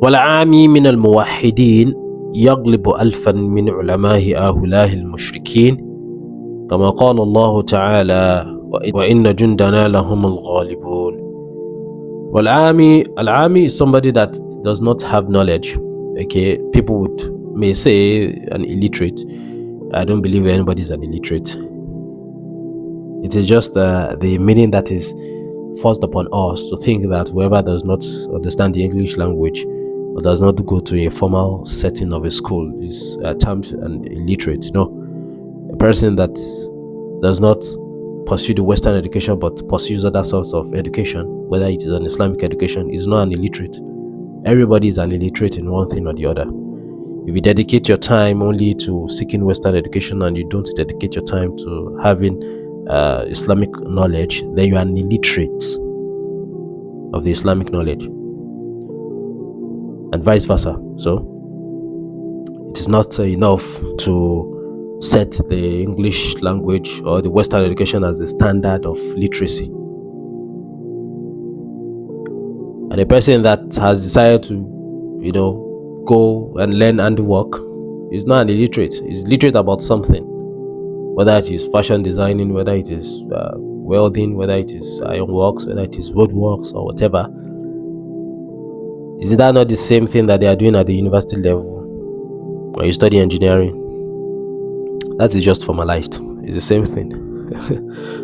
والعامي من الموحدين يغلب ألفا من علماء هؤلاء المشركين كما قال الله تعالى وإن جندنا لهم الغالبون. Al-Ami is somebody that does not have knowledge. Okay, people may say an illiterate. I don't believe anybody is an illiterate. It is just the meaning that is forced upon us to think that whoever does not understand the English language or does not go to a formal setting of a school is termed an illiterate. No, a person that does not pursue the Western education but pursues other sorts of education, whether it is an Islamic education, is not an illiterate. Everybody is an illiterate in one thing or the other. If you dedicate your time only to seeking Western education and you don't dedicate your time to having Islamic knowledge, then you are an illiterate of the Islamic knowledge, and vice versa. So it is not enough to set the English language or the Western education as the standard of literacy. And a person that has decided to, go and learn handiwork is not an illiterate. He's literate about something, whether it is fashion designing, whether it is welding, whether it is ironworks, whether it is roadworks or whatever. Is that not the same thing that they are doing at the university level? When you study engineering, that is just formalized. It's the same thing.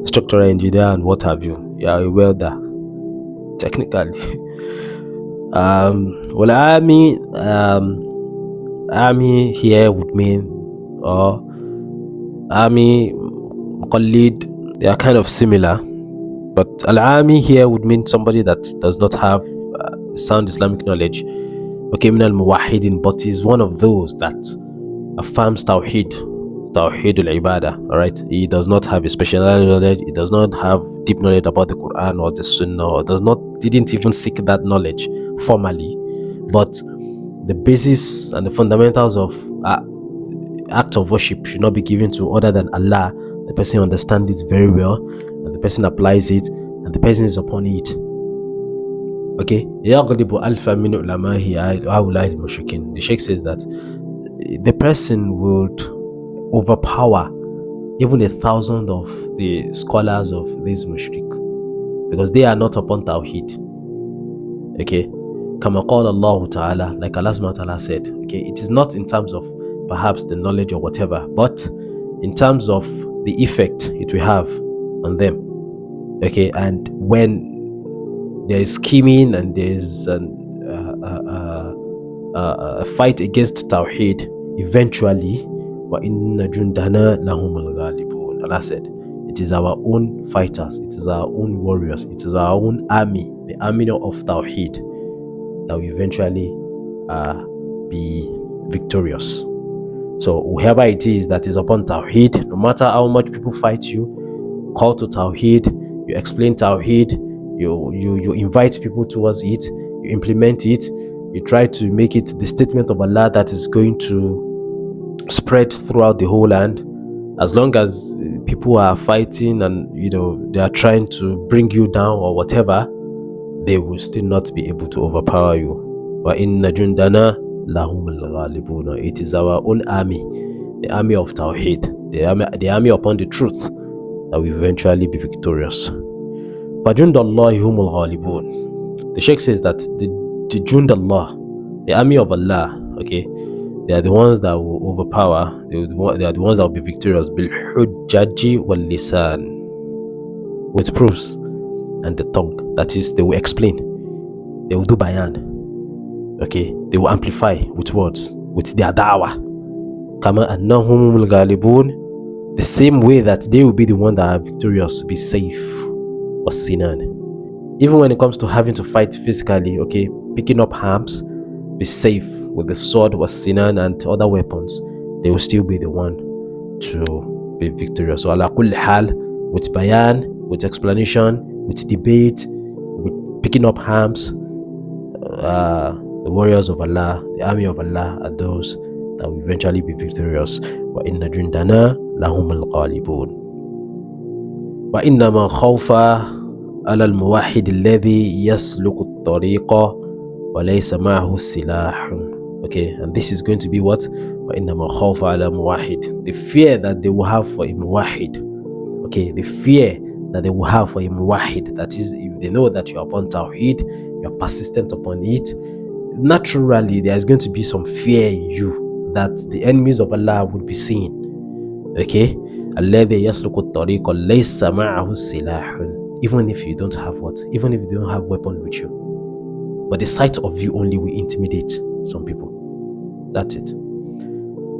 Structural engineer and what have you. You are a welder, technically. Well, army here would mean, or army, muqallid, they are kind of similar, but al-ami here would mean somebody that does not have sound Islamic knowledge. Okay, min al-muwahidin, but is one of those that affirms Tawhid al-ibadah. Alright, he does not have a special knowledge, he does not have deep knowledge about the Quran or the Sunnah, or didn't even seek that knowledge formally, but the basis and the fundamentals of act of worship should not be given to other than Allah. The person understands it very well, and the person applies it, and the person is upon it. Okay, the Sheikh says that the person would overpower even 1,000 of the scholars of this mushrik, because they are not upon Tawhid. Okay, kama qala Allah Ta'ala, like Allah subhanahu wa ta'ala said. Okay, it is not in terms of perhaps the knowledge or whatever, but in terms of the effect it will have on them. Okay, and when there is scheming and there is a fight against Tawheed, eventually وَإِنَّ جُنْدَنَا لَهُمُ الْغَالِبُونَ. Allah said, it is our own fighters, it is our own warriors, it is our own army, the army of Tawheed, that will eventually be victorious. So whoever it is that is upon Tawheed, no matter how much people fight you, call to Tawheed, you explain Tawheed, you invite people towards it, you implement it, you try to make it the statement of Allah that is going to spread throughout the whole land. As long as people are fighting and they are trying to bring you down or whatever, they will still not be able to overpower you. Wa inna jundana lahumul ghalibun. It is our own army, the army of Tawheed, the army upon the truth, that will eventually be victorious. Fajundallahi humul ghalibun. The Sheikh says that the Jundallah, the army of Allah, okay, they are the ones that will overpower, they are the ones that will be victorious bil hujjaji wal lisan, with proofs and the tongue. That is, they will explain, they will do bayan, okay, they will amplify with words, with their da'wah, kama annahumul ghalibun, the same way that they will be the one that are victorious, be safe was sinan. Even when it comes to having to fight physically, okay, picking up arms, be safe with the sword was sinan and other weapons, they will still be the one to be victorious. So ala kulli hal, with bayan, with explanation, with debate, with picking up arms, the warriors of Allah, the army of Allah, are those that will eventually be victorious. Wa inna jundana lahumul ghalibun. Wa innama khawfa ala al-muwahhid alladhi yasluku at-tariqa وَلَيْسَ مَعَهُ سِلَاحٌ. Okay, and this is going to be what? وَإِنَّمَا خَوْفَ عَلَى مُوَحِّدٍ. The fear that they will have for a muwahid. Okay, the fear that they will have for a muwahid. That is, if they know that you are upon Tawhid, you are persistent upon it, naturally there is going to be some fear in you that the enemies of Allah would be seen. Okay, الَّذِي يَسْلُكُ الطَّرِيقَ لَيْسَ مَعَهُ سِلَاحٌ. Even if you don't have what? Even if you don't have weapon with you. But the sight of you only will intimidate some people. That's it.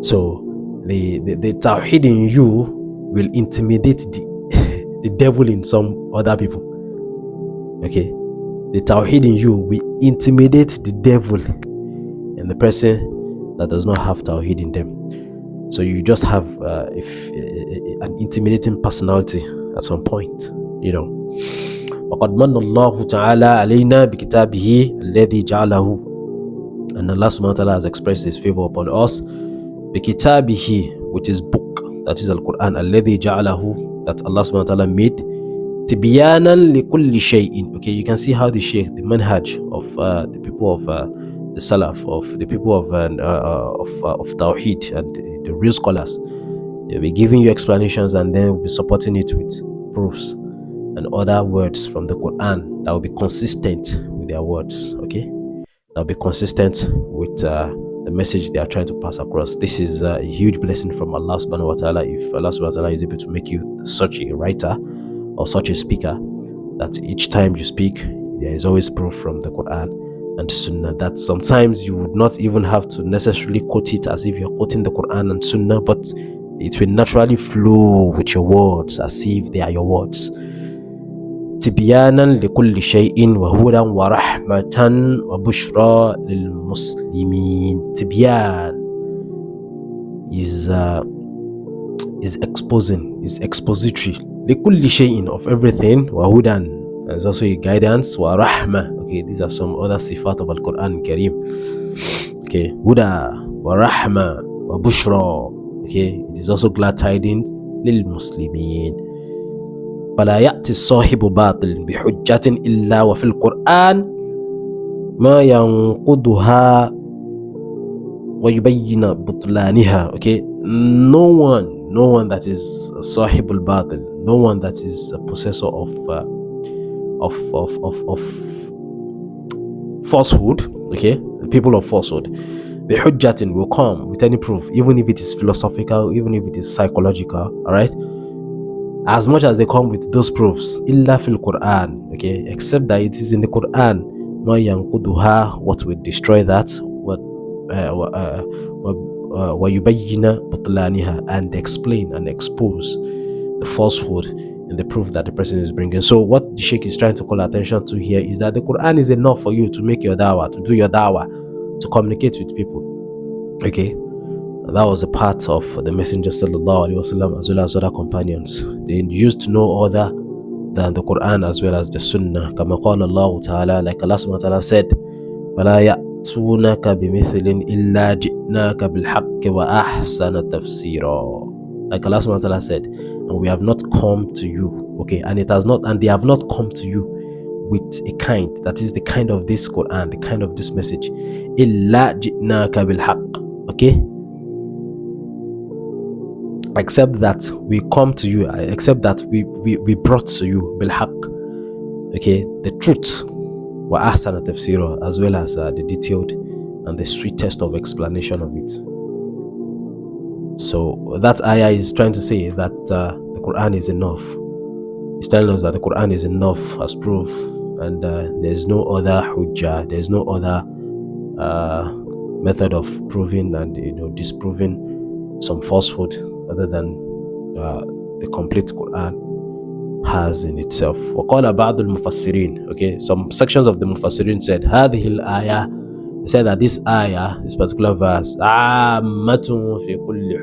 So the Tawhid in you will intimidate the devil in some other people. Okay, the Tawhid in you will intimidate the devil and the person that does not have Tawhid in them. So you just have an intimidating personality at some point, you know. وَقَدْ مَنَّ اللَّهُ تَعَالَى عَلَيْنَا بِكِتَابِهِ الَّذِي جَعَلَهُ. And Allah subhanahu wa ta'ala has expressed His favor upon us. بِكِتَابِهِ, with His book, that is Al-Quran, الَّذِي جَعَلَهُ, that Allah subhanahu wa ta'ala made. تِبْيَانًا لِكُلِّ شَيْءٍ. Okay, you can see how the Shaykh, the manhaj of the people of the Salaf, of the people of Tawheed and the real scholars, they'll be giving you explanations and then will be supporting it with proofs and other words from the Quran that will be consistent with their words. Okay, that will be consistent with the message they are trying to pass across. This is a huge blessing from Allah subhanahu wa ta'ala. If Allah subhanahu wa ta'ala is able to make you such a writer or such a speaker, that each time you speak there is always proof from the Quran and Sunnah, that sometimes you would not even have to necessarily quote it as if you're quoting the Quran and Sunnah, but it will naturally flow with your words as if they are your words. تبيانا لكل شيء وهدى ورحمة وبشرى للمسلمين. تبيان is exposing, is expository. لكل شيء, of everything. وهدى, there's also a guidance. ورحمة, okay, these are some other sifat of Al-Quran Kareem. Okay, هدى ورحمة وبشرى. Okay, it is also glad tidings للمسلمين. فلا يأتي الصاحب باطل بحجة إلا وفي القرآن ما ينقضها ويبين بطلانها. Okay, no one that is صاحب الباطل, no one that is a possessor of falsehood, okay, the people of falsehood, بحجة will come with any proof, even if it is philosophical, even if it is psychological, all right, as much as they come with those proofs, illa fil Quran, okay, except that it is in the Quran, ma yanquduha, what will destroy that, what wa yubayyina butlaniha, and explain and expose the falsehood and the proof that the person is bringing. So what the Sheikh is trying to call attention to here is that the Quran is enough for you to make your dawah, to do your dawah, to communicate with people. Okay, that was a part of the Messenger sallallahu alaihi wasallam as well as other companions. They used no other than the Quran as well as the Sunnah. Kama qala Allah ta'ala, like Allah subhanahu wa ta'ala said, وَلَا يَأْتُونَكَ بِمِثْلٍ إِلَّا جِئْنَاكَ بِالْحَقِّ وَأَحْسَنَ تَفْسِيرًا. Like Allah subhanahu wa ta'ala said, and we have not come to you, okay, and they have not come to you with a kind, that is the kind of this Quran, the kind of this message, إِلَّا جِئْنَاكَ بِالْحَقِّ, okay, except that we come to you, except that we brought to you bilhaq, okay, the truth, wa ahsana tafsira, as well as the detailed and the sweetest of explanation of it. So that ayah is trying to say that the Quran is enough. It's telling us that the Quran is enough as proof, and there is no other hujjah, there is no other method of proving and disproving some falsehood other than the complete Quran has in itself. وقال بعض المفسرين, okay, some sections of the Mufassirin said هذه الآية, they said that this ayah, this particular verse, عامة في كل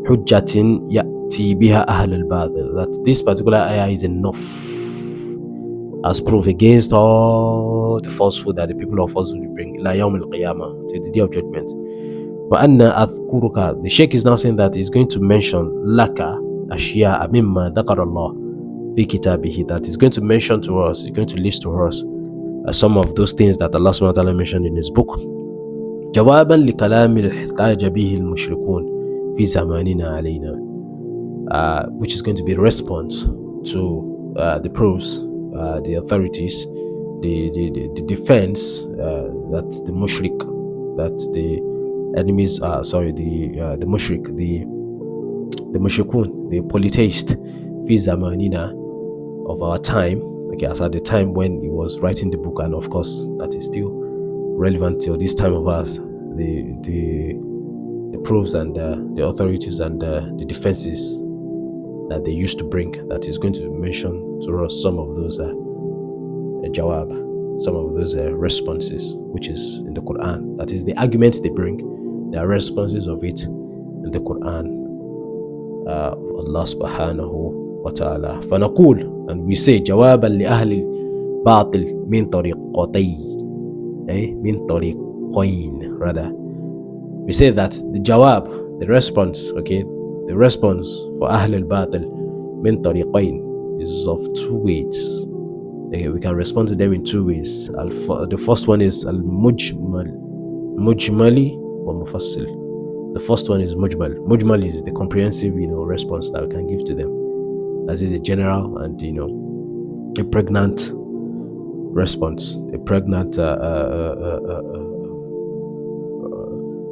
حجة يأتي بها أهل الباطل, that this particular ayah is enough as proof against all the falsehood that the people of falsehood will bring إلى يوم القيامة, to the day of judgment. وَأَنَّ أَذْكُرُكَ, the Sheikh is now saying that he's going to mention laka ashya mimma dhakara Allah fi kitabihi, that he's going to mention to us, he's going to list to us some of those things that Allah subhanahu wa ta'ala mentioned in his book. جوابا لكلام احتاج به المشركون في زماننا علينا, which is going to be a response to the proofs, the authorities, the defense that the mushrik, that the enemies, the mushrik, the mushrikun, the polytheist, fi zamanina, of our time, okay, as at the time when he was writing the book, and of course that is still relevant till this time of us, the proofs and the authorities and the defenses that they used to bring, that is going to mention to us some of those jawab, some of those responses which is in the Quran. That is the arguments they bring, there are responses of it in the Quran. Allah subhanahu wa ta'ala. فنقول, and we say, جوابا لأهل الباطل من طريقتين, من طريقين rather. We say that the jawab, the response, okay, the response for Ahl al-Batil min tariqain is of two ways. Okay, we can respond to them in two ways. The first one is mujmali wa mufassil. The first one is mujmal. Mujmal is the comprehensive, response that we can give to them. That is a general and a pregnant response, a pregnant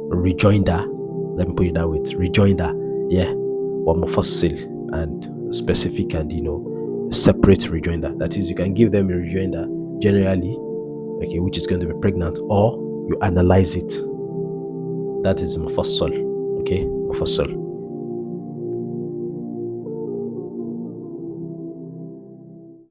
rejoinder. Let me put it that way. Rejoinder, yeah, or mufassil, and specific and separate rejoinder. That is, you can give them a rejoinder generally, okay, which is going to be pregnant, or you analyze it. That is mufassal, okay, mufassal.